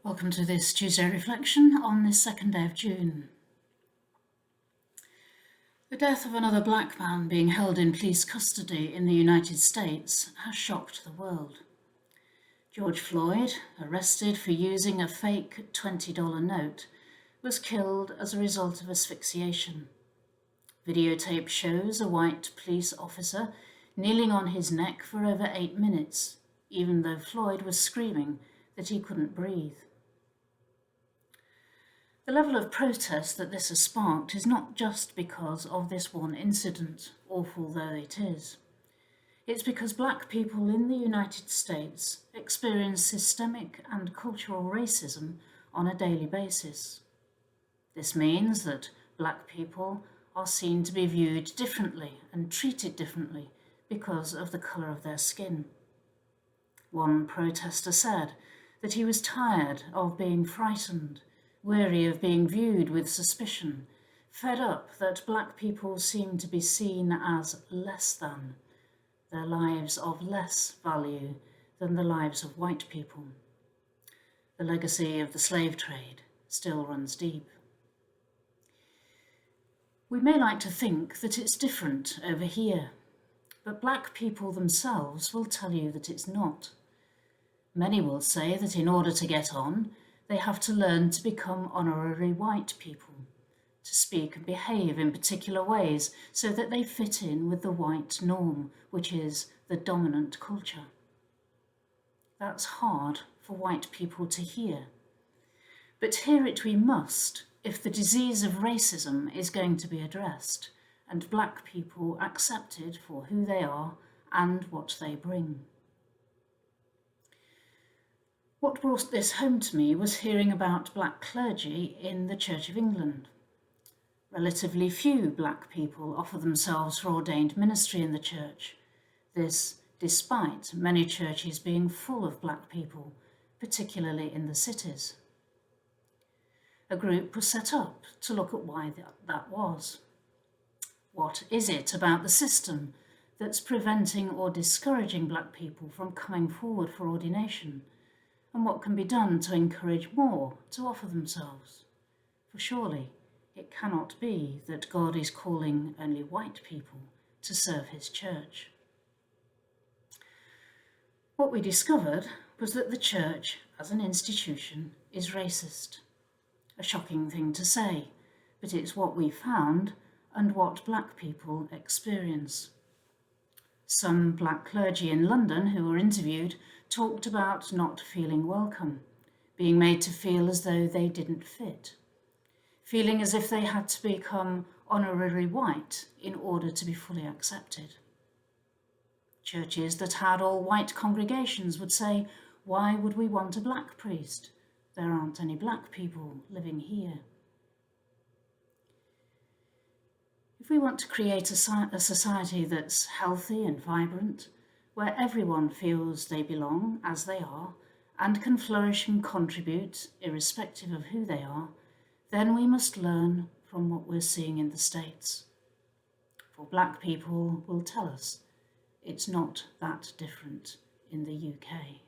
Welcome to this Tuesday reflection on this second day of June. The death of another black man being held in police custody in the United States has shocked the world. George Floyd, arrested for using a fake $20 note, was killed as a result of asphyxiation. Videotape shows a white police officer kneeling on his neck for over 8 minutes, even though Floyd was screaming that he couldn't breathe. The level of protest that this has sparked is not just because of this one incident, awful though it is. It's because black people in the United States experience systemic and cultural racism on a daily basis. This means that black people are seen to be viewed differently and treated differently because of the colour of their skin. One protester said that he was tired of being frightened, weary of being viewed with suspicion, fed up that black people seem to be seen as less than, their lives of less value than the lives of white people. The legacy of the slave trade still runs deep. We may like to think that it's different over here, but black people themselves will tell you that it's not. Many will say that in order to get on, they have to learn to become honorary white people, to speak and behave in particular ways so that they fit in with the white norm, which is the dominant culture. That's hard for white people to hear. But hear it we must if the disease of racism is going to be addressed and black people accepted for who they are and what they bring. What brought this home to me was hearing about black clergy in the Church of England. Relatively few black people offer themselves for ordained ministry in the church. This despite many churches being full of black people, particularly in the cities. A group was set up to look at why that was. What is it about the system that's preventing or discouraging black people from coming forward for ordination? And what can be done to encourage more to offer themselves? For surely it cannot be that God is calling only white people to serve his church. What we discovered was that the church, as an institution, is racist. A shocking thing to say, but it's what we found and what black people experience. Some black clergy in London who were interviewed talked about not feeling welcome, being made to feel as though they didn't fit, feeling as if they had to become honorary white in order to be fully accepted. Churches that had all white congregations would say, "Why would we want a black priest? There aren't any black people living here." If we want to create a society that's healthy and vibrant, where everyone feels they belong as they are and can flourish and contribute irrespective of who they are, then we must learn from what we're seeing in the States. For black people will tell us it's not that different in the UK.